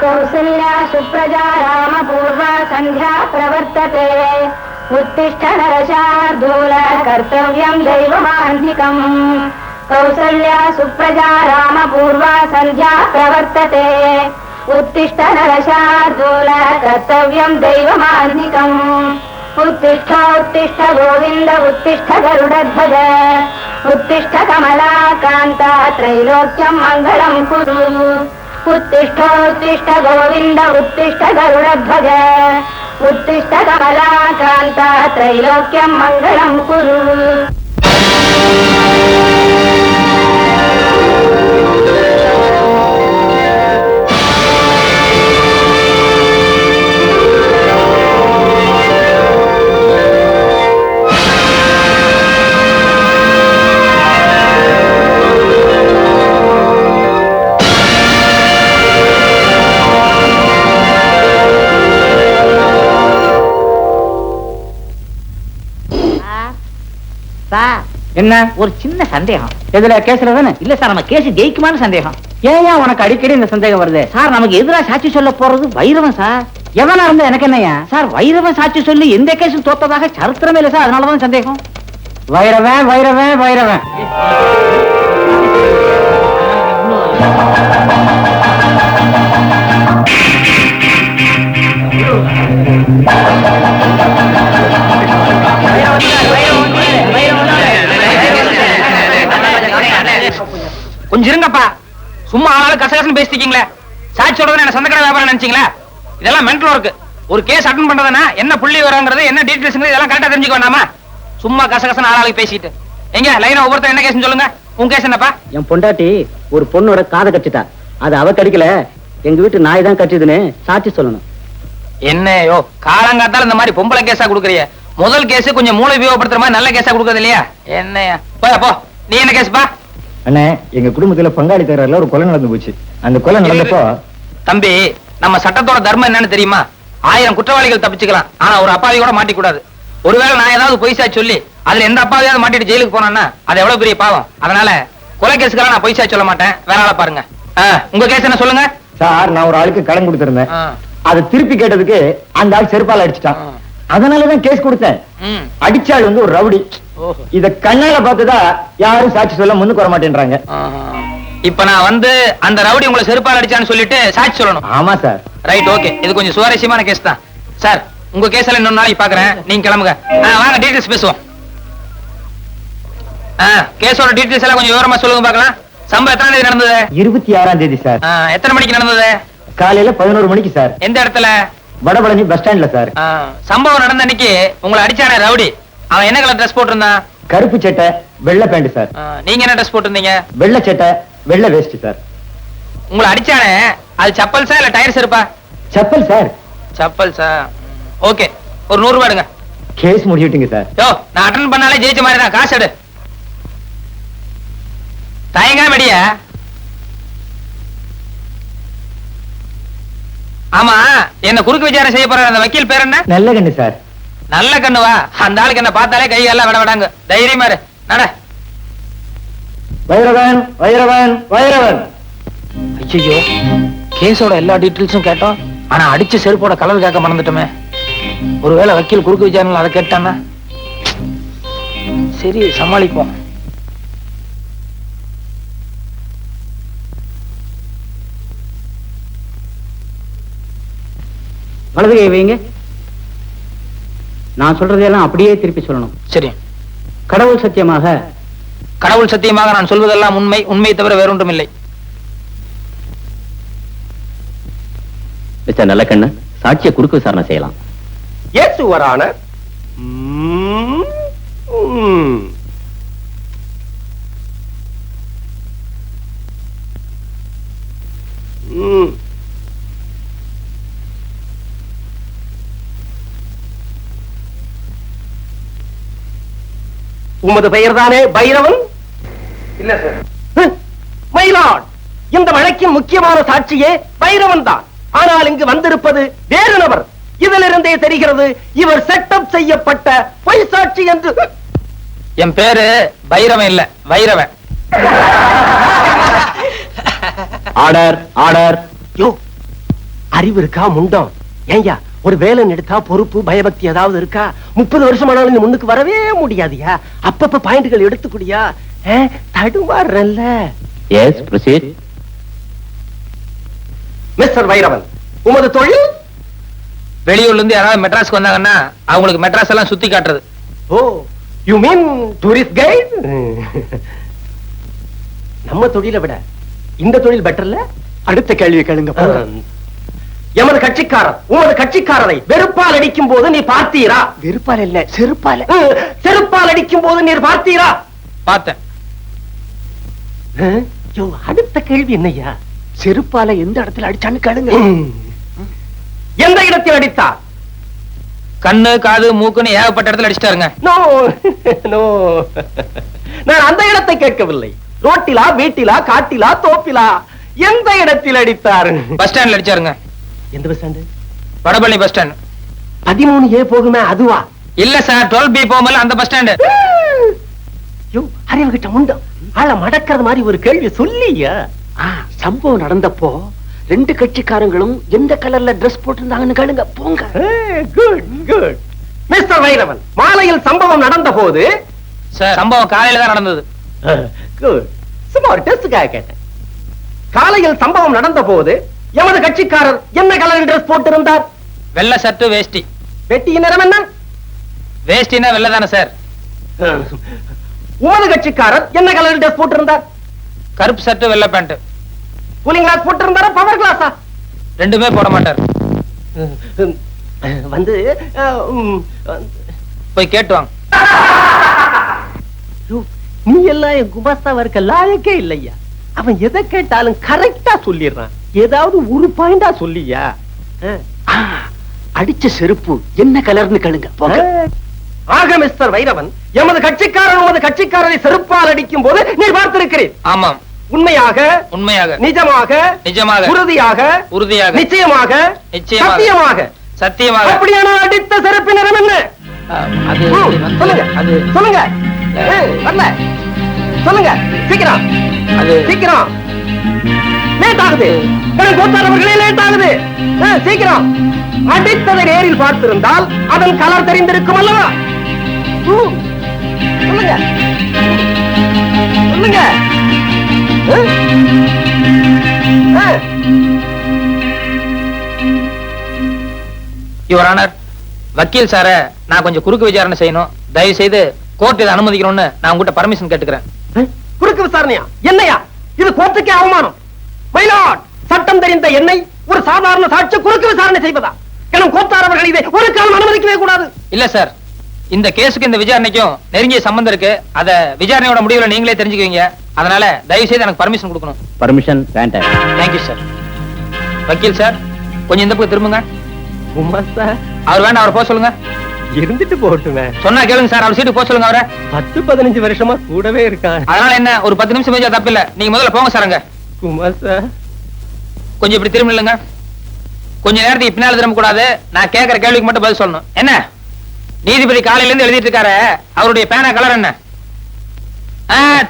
कौसल्या सुप्रजा रामपूर्वा सन्ध्या प्रवर्तते उत्तिष्ठ नरशार्दूल कर्तव्यं दैवमान्तिकम् कौसल्या सुप्रजा रामपूर्वा सन्ध्या प्रवर्तते उत्तिष्ठ नरशार्दूल कर्तव्यं दैवमान्तिकम् उत्तिष्ठ उत्तिष्ठ गोविन्द उत्तिष्ठ गरुडध्वज उत्तिष्ठ कमलाकान्ता त्रैलोक्यं मङ्गलं कुरु उत्तिष्ठ उत्तिष्ठ गोविन्द उत्तिष्ठ गरुडध्वज उत्तिष्ठ कमलाकान्ता त्रैलोक्यं मङ्गलं कुरु என்ன ஒரு சின்ன சந்தேகம். எதுல கேஸ்ல தானே? இல்ல சார், நம்ம கேஸ் ஜெயிக்குமான்னு சந்தேகம். ஏன் உனக்கு அடிக்கடி இந்த சந்தேகம் வருது? சார், நமக்கு எதிராக சாட்சி சொல்ல போறது வைரவன் சார். எவனா இருந்தா எனக்கு என்னையா சார்? வைரவன் சாட்சி சொல்லி எந்த கேஸும் தோத்ததாக சரித்திரமே இல்லை சார். அதனாலதான் சந்தேகம். வைரவன் வைரவன் வைரவன் கொஞ்சம் இருங்கப்பா. சும்மா ஆளாலும் கசகசன்னு பேசிட்டீங்களே. சாட்சியோட என்ன சந்தக்கடை வியாபாரம் நினைச்சீங்களா? இதெல்லாம் மென்டல் ஒர்க். ஒரு கேஸ் அட்டன் பண்றதுன்னா என்ன புள்ளி வராங்கிறது, என்ன டீடைல்ஸ், இதெல்லாம் கரெக்டா தெரிஞ்சுக்க வேண்டாமா? சும்மா கசகசன்னு ஆளாளுக்கு பேசிட்டு. எங்க லைனா ஒவ்வொருத்தர் என்ன கேஸ் சொல்லுங்க. உன் கேஸ் என்னப்பா? என் பொண்டாட்டி ஒரு பொண்ணோட காதை கட்டிட்டா. அது அவ கடிக்கல, எங்க வீட்டு நாய் தான் கட்டிதுன்னு சாட்சி சொல்லணும். என்னையோ காலங்காத்தால இந்த மாதிரி பொம்பளை கேஸா கொடுக்குறிய. முதல் கேஸ் கொஞ்சம் மூளை உபயோகப்படுத்துற மாதிரி நல்ல கேஸா கொடுக்கறது இல்லையா? என்னையா போ. நீ என்ன கேஸ்பா? அண்ணே, எங்க குடும்பத்துல பங்காளி தகராறுல ஒரு கொலை நடந்து போச்சு. அந்த கொலை நடந்தப்போ தம்பி, நம்ம சட்டத்தோட தர்மம் என்னன்னு தெரியுமா? 1000 குற்றவாளிகள் தப்பிச்சுக்கலாம், ஆனா ஒரு அப்பாவி கூட மாட்டிக்கூடாது. ஒருவேளை நான் ஏதாவது பொய்சா சொல்லி அதுல எந்த அப்பாவியாவது மாட்டிட்டு ஜெயிலுக்கு போனான்னா அது எவ்வளவு பெரிய பாவம். அதனால கொலை கேஸுக்கெல்லாம் நான் பொய்சா சொல்ல மாட்டேன். வேற ஆளை பாருங்க. உங்க கேஸ் என்ன சொல்லுங்க சார். நான் ஒரு ஆளுக்கு கடன் கொடுத்திருந்தேன். அதை திருப்பி கேட்டதுக்கு அந்த ஆள் செருப்பால அடிச்சுட்டான். அதனாலதான் கேஸ் கொடுத்தேன். அடிச்சாள் வந்து ஒரு ரவுடி. இத கண்ணால பார்த்ததா யாரும் சாட்சி சொல்ல முன்னுக்கு வர மாட்டேன்றாங்க. இப்ப நான் வந்து அந்த ரவுடி உங்களை செருப்பால் அடிச்சான்னு சொல்லிட்டு சாட்சி சொல்லணும். ஆமா சார். Right, okay. இது கொஞ்சம் சுவாரஸ்யமான கேஸ் தான் சார். உங்க கேஸ்ல இன்னொரு நாளைக்கு பாக்குறேன். நீங்க கிளம்புங்க. வாங்க டீடைல்ஸ் பேசுவோம். கேஸோட டீடைல்ஸ் எல்லாம் கொஞ்சம் விவரமா சொல்லுங்க பாக்கலாம். சம்பவம் எத்தனை தேதி நடந்தது? 26ஆம் தேதி சார். எத்தனை மணிக்கு நடந்தது? காலையில 11 மணிக்கு சார். எந்த இடத்துல? வடபழனி பஸ் ஸ்டாண்ட்ல சார். சம்பவம் நடந்த அன்னைக்கு உங்களை அடிச்சானே ரவுடி, அவன் என்ன கலர் ட்ரெஸ் போட்டிருந்தான்? கருப்பு சட்டை வெள்ளை பேண்ட் சார். நீங்க என்ன ட்ரெஸ் போட்டிருந்தீங்க? வெள்ளை சட்டை வெள்ளை வேஷ்டி சார். உங்களை அடிச்சானே அது செப்பல்ஸா இல்ல டயர்ஸ் இருப்பா? செப்பல் சார். செப்பல்ஸா? ஓகே, ஒரு 100 ரூபாய் எடுங்க. Case முடிவிட்டுங்க sir. யோ, நான் அட்டன் பண்ணாலே ஜெயிச்ச மாதிரி தான். காசு எடு. தயங்காம அடியா. ஆமா, என்ன குறுக்கு விசாரணை செய்ய போற அந்த வக்கீல் பேர் என்ன? நல்ல கண்ணு சார். நல்ல கண்ணுவா? அந்த ஆளுக்கு என்ன பார்த்தாலே கை எல்லாம் விட விடாங்க. தைரியமா இரு. நட. வைரவன் வைரவன் வைரவன். ஐயோ, கேஸோட எல்லா டீடைல்ஸும் கேட்டோம், ஆனா அடிச்ச செருப்போட கலர் கேட்க மறந்துட்டோமே. ஒருவேளை வக்கீல் குறுக்கு விசாரணை அதை கேட்டானா? சரி, சமாளிப்போம். வலது கை வைங்க. நான் சொல்றதெல்லாம் அப்படியே திருப்பி சொல்லணும். சரி. கடவுள் சத்தியமாக. கடவுள் சத்தியமாக நான் சொல்வதெல்லாம் உண்மை, உண்மையை தவிர வேறொன்றும் இல்லை. மிஸ்டர் நல்லக்கண்ணு, சாட்சியை குறுக்கு விசாரணை செய்யலாம். Yes your honour. உமது பெயர் தானே பைரவன்? இல்ல சார். மயிலாட், இந்த வழக்கின் முக்கியமான சாட்சியே பைரவன் தான். ஆனால் இங்கு வந்திருப்பது வேறு நபர். இதிலிருந்தே தெரிகிறது இவர் செட்டப் செய்யப்பட்ட பொய் சாட்சி என்று. என் பேரு பைரவன் இல்ல, வைரவன். Order order. யோ, அறிவு இருக்கா முண்டம்? ஏய்யா, ஒரு வேலை எடுத்தா பொறுப்பு பயபக்தி ஏதாவது இருக்கா? 30 வருஷமானாலும் நீ முன்னுக்கு வரவே முடியாதியா? அப்பப்ப பாயிண்ட்கள் எடுத்துக்கூடியா? தடுமாறல்ல. Yes proceed. மிஸ்டர் வைரவன், உமது தொழில்? வெளியூர்ல இருந்து யாராவது மெட்ராஸ்க்கு வந்தாங்கன்னா அவங்களுக்கு மெட்ராஸ் எல்லாம் சுத்தி காட்டுறது. ஓ, யூ மீன் டூரிஸ்ட் கைட்? நம்ம தொழிலை விட இந்த தொழில் பெட்டர்ல? அடுத்த கேள்வி கேளுங்க. எமது கட்சிக்காரர் உமது கட்சிக்காரரை வெறுப்பால் அடிக்கும் போது நீ பார்த்தீரா? வெறுப்பால் இல்ல, செருப்பால். செருப்பால் அடிக்கும் போது நீர் பார்த்தீரா? பார்த்தேன். அடுத்த கேள்வி என்னையா? செருப்பால எந்த இடத்துல அடிச்சான்னு கேளுங்க. எந்த இடத்தில் அடித்தார்? கண்ணு காது மூக்குன்னு ஏகப்பட்ட இடத்துல அடிச்சிட்டாருங்க. நோ நோ, நான் அந்த இடத்தை கேட்கவில்லை. ரோட்டிலா, வீட்டிலா, காட்டிலா, தோப்பிலா, எந்த இடத்தில் அடித்தார்? பஸ் ஸ்டாண்ட்ல அடிச்சாருங்க. எந்த bus stand? Vadapalani bus stand. 13A போகுமே அதுவா? இல்ல சார், 12B போகும்போது அந்த பஸ் ஸ்டாண்டு. யோ, அறிவு கிட்ட முண்டம் ஆள மடக்கிறது மாதிரி ஒரு கேள்வி சொல்லியா? சம்பவம் நடந்தப்போ 2 கட்சிக்காரங்களும் எந்த கலர்ல டிரஸ் போட்டிருந்தாங்கன்னு கேளுங்க. போங்க. Good good. மிஸ்டர் வைரவன், மாலையில் சம்பவம் நடந்த போது? சார், சம்பவம் காலையில தான் நடந்தது. குட். சும்மா ஒரு டெஸ்டுக்காக கேட்டேன். காலையில் சம்பவம் நடந்த போது எமது கட்சிக்காரர் என்ன கலர் டிரஸ் போட்டிருந்தார்? வெள்ளை சட்டு வேஷ்டி. வெட்டியின் நிறம் என்ன? வேஷ்டினா வெள்ளை தானே சார். உமது கட்சிக்காரர் என்ன கலர் டிரஸ் போட்டிருந்தார்? கருப்பு சட்டு வெள்ளை பேண்ட். கூலிங் கிளாஸ் போட்டிருந்தாரா, பவர் கிளாஸா? ரெண்டுமே போட மாட்டார். வந்து போய் கேட்டு வாங்க. நீ எல்லாம் என் குமாஸ்தாவா இருக்க லாயக்கே இல்லையா? அவன் எதை கேட்டாலும் கரெக்டா சொல்லிடுறான். ஏதாவது ஒரு பாயிண்டா சொல்லியா? அடிச்ச செருப்பு என்ன கலர்னு கேளுங்க. போங்க. ஆக மிஸ்டர் வைரவன், எமது கட்சிக்காரர் உமது கட்சிக்காரரை செருப்பால் அடிக்கும் போது நீ பார்த்திருக்கிறேன். ஆமாம். உண்மையாக? உண்மையாக. நிஜமாக? நிஜமாக. உறுதியாக? உறுதியாக. நிச்சயமாக? நிச்சயமாக. சத்தியமாக? சத்தியமாக. அப்படியான அடித்த செருப்பு நிறம் என்ன? அது சொல்லுங்க. அது சொல்லுங்க. வரல, சொல்லுங்க சீக்கிரம். அது சீக்கிரம். லேட் ஆகுது. கோத்தாரவர்களே லேட் ஆகுது. சீக்கிரம். அடித்ததை நேரில் பார்த்திருந்தால் அதன் கலர் தெரிந்திருக்கும் அல்லவா? சொல்லுங்க சொல்லுங்க. யுவர் ஆனர், வக்கீல் சார நான் கொஞ்சம் குறுக்கு விசாரணை செய்யணும். தயவு செய்து கோர்ட் இதை அனுமதிக்கணும்னு நான் உங்ககிட்ட பர்மிஷன் கேட்டுக்கிறேன். குறுக்கு விசாரணையா? என்னையா இது? கோர்ட்டுக்கே அவமானம். மை லார்ட், சட்டம் தெரிந்த என்னை ஒரு சாதாரண சாட்சி குறுக்கு விசாரணை செய்வதா? எனும் கோத்தாரவர்கள் இதை ஒரு காலம் அனுமதிக்கவே கூடாது. இல்ல சார், இந்த கேஸுக்கு இந்த விசாரணைக்கும் நெருங்கிய சம்பந்தம் இருக்கு. அத விசாரணையோட முடிவுல நீங்களே தெரிஞ்சுக்குவீங்க. அதனால தயவு செய்து எனக்கு பர்மிஷன் கொடுக்கணும். பர்மிஷன் வேண்டாம். Thank you sir. வக்கீல் சார், கொஞ்சம் இந்த பக்கம் திரும்புங்க. அவர் வேண்டாம், அவர் போக சொல்லுங்க. இருந்துட்டு போட்டுமே. சொன்னா கேளுங்க சார், அவர் சீட்டு போக சொல்லுங்க. அவரை 10-15 வருஷமா கூடவே இருக்கான். அதனால என்ன, ஒரு 10 நிமிஷம் பேஜா தப்பு இல்ல. நீங்க முதல்ல போங்க சார். அங்க கொஞ்சம் இப்படி திரும்ப இல்லைங்க. கொஞ்ச நேரத்துக்கு பின்னால திரும்ப கூடாது. நான் கேட்கிற கேள்விக்கு மட்டும் பதில் சொல்லணும். என்ன நீதிபதி காலையில இருந்து எழுதிட்டு இருக்காரு, அவருடைய பேனா கலர் என்ன?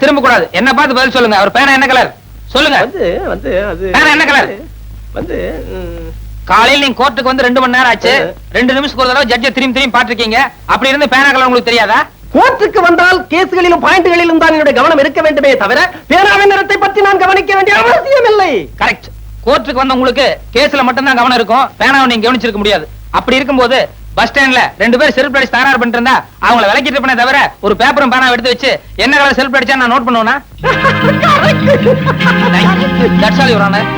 திரும்ப கூடாது. என்ன பார்த்து பதில் சொல்லுங்க. அவர் பேனா என்ன கலர் சொல்லுங்க. பேனா என்ன கலர்? காலையில் நீங்க கோர்ட்டுக்கு வந்து 2 மணி நேரம் ஆச்சு. 2 நிமிஷத்துக்கு ஒரு தடவை ஜட்ஜை திரும்பி பாத்துருக்கீங்க. அப்படி இருந்து பேனா கலர் உங்களுக்கு தெரியாதா? கோர்ட்டுக்கு வந்தால் கேஸ்களிலும் பாயிண்ட்களிலும் தான் என்னுடைய கவனம் இருக்க வேண்டுமே தவிர பேனாவின் நிறத்தை பற்றி நான் கவனிக்க வேண்டிய அவசியம் இல்லை. கரெக்ட். கோர்ட்டுக்கு வந்த உங்களுக்கு கேஸ்ல மட்டும் தான் கவனம் இருக்கும். பேனாவை நீங்க கவனிச்சிருக்க முடியாது. அப்படி இருக்கும்போது பஸ் ஸ்டாண்ட்ல 2 பேர் செல்ஃப் அடிச்சு தகராறு பண்ணிட்டு இருந்தா அவங்கள விலக்கிட்டு பண்ண தவிர ஒரு பேப்பரும் பேனாவை எடுத்து வச்சு என்ன கலர் செல்ஃப் அடிச்சா நான் நோட் பண்ணுவேனா? That's all your honour.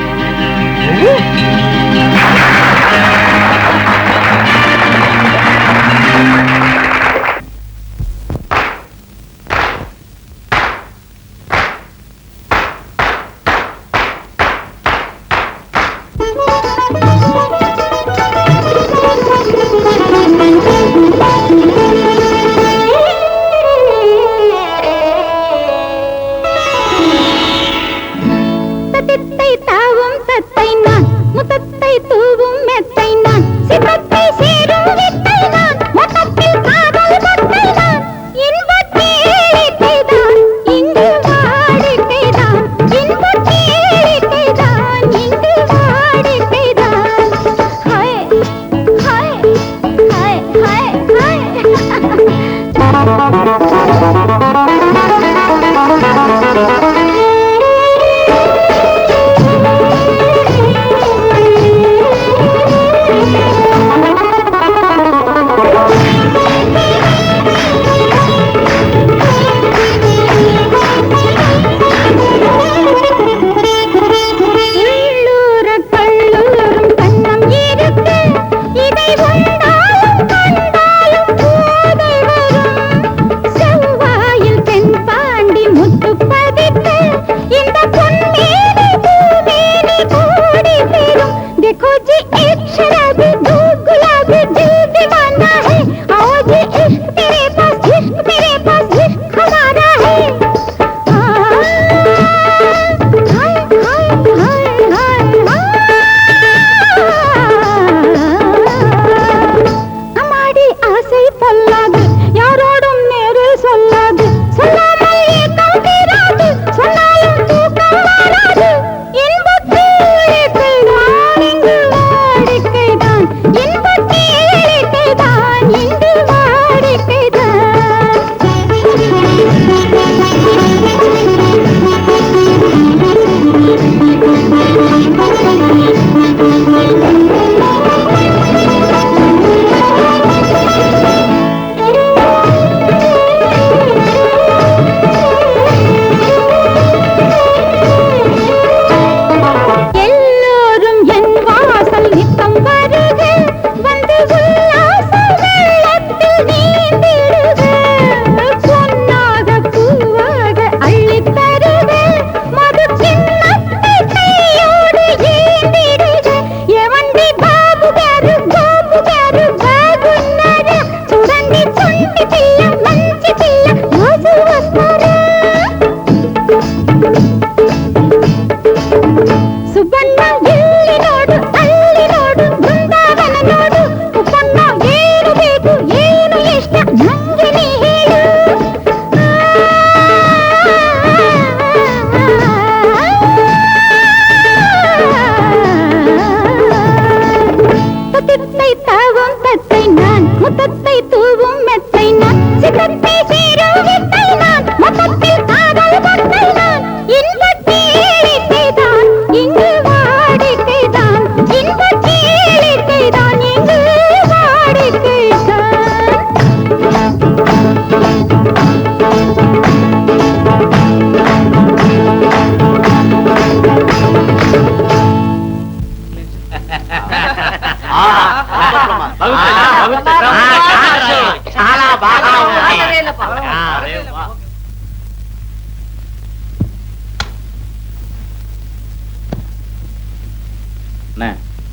இங்கு வாடிக்கைதான் இன்ப கேளிக்கைதான்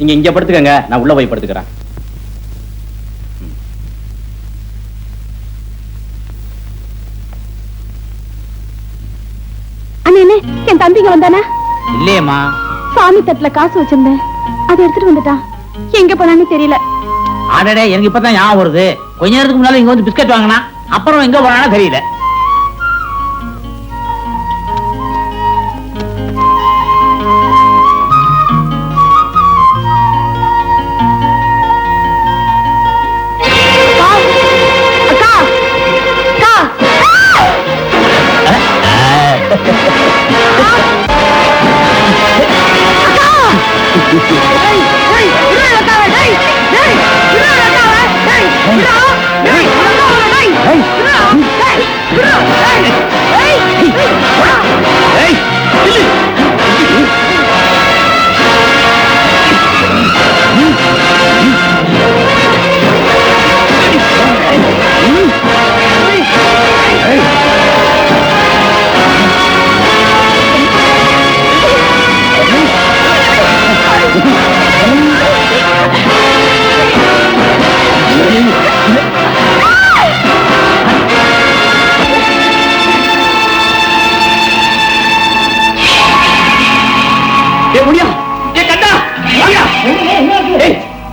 நீங்க இங்க படுத்துக்கங்க, நான் உள்ள போய் படுத்துக்கிறேன். அண்ணே, என் தம்பிங்க வந்தானா? இல்லையம்மா. சாமி தட்டுல காசு வச்சிருந்தேன், அதை எடுத்துட்டு வந்துட்டான். எங்க போனான்னு தெரியல. ஆடடே, எனக்கு இப்பதான் ஞாபகம் வருது. கொஞ்ச நேரத்துக்கு முன்னால இங்க வந்து பிஸ்கட் வாங்கினா, அப்புறம் எங்க போனானா தெரியல.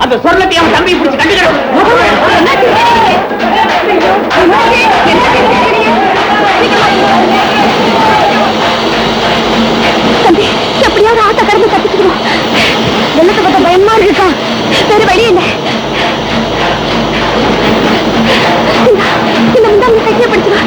அந்த சொர்ணத்தை அவன் தம்பி பிடிச்சு கண்டுக்கிறான். எப்படியாவது ஆட்ட கடந்து தப்பிச்சுக்கணும். வெள்ளத்தை பத்த பயமா இருக்கா, வேற வழி இல்லை. இந்த முந்தாங்க கையை பிடிச்சுக்கா.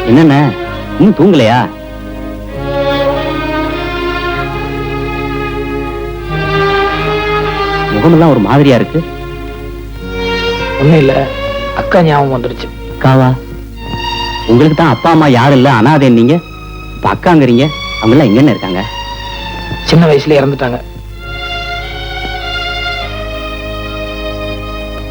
என்னண்ண, இன்னும் தூங்கலையா? முகமெல்லாம் ஒரு மாதிரியா இருக்கு. ஒண்ணும் இல்ல, அக்கா ஞாபகம் வந்துருச்சு. அக்காவா? உங்களுக்கு தான் அப்பா அம்மா யாரும் இல்ல, அனாதை நீங்க. இப்ப அக்காங்கிறீங்க, அவங்க எல்லாம் எங்கன்னு இருக்காங்க? சின்ன வயசுல இறந்துட்டாங்க.